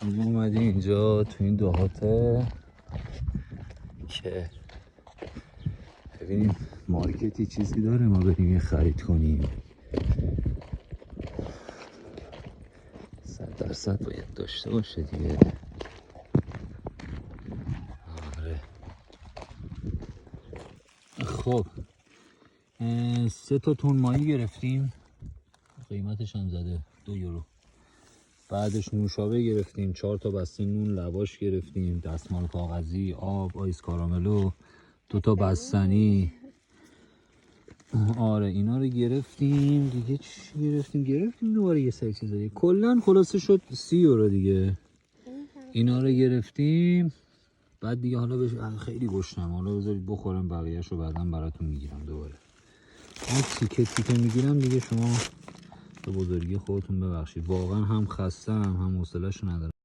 ما اومدیم اینجا تو این دهاته که ببینیم مارکتی چیزی داره ما بریم یه خرید کنیم. 100% باید داشته باشه دیگه. آره خب 3 تا تون ماهی گرفتیم، قیمتش هم زده 2 یورو. بعدش نوشابه گرفتیم، 4 تا بسته نون لواش گرفتیم، دستمال کاغذی، آب، آیس کاراملو، 2 تا بستنی. آره اینا رو گرفتیم. دیگه چی گرفتیم دوباره یه سری چیزایی. کلا خلاصه شد 30 یورو دیگه. اینا رو گرفتیم. بعد دیگه حالا خیلی گشنم، حالا بذارید بخورم، بقیه‌شو بعداً براتون میگیرم دوباره. من تیکه میگیرم دیگه، شما به بزرگی خودتون ببخشید. واقعا هم خستم هم حوصله‌شو ندارم.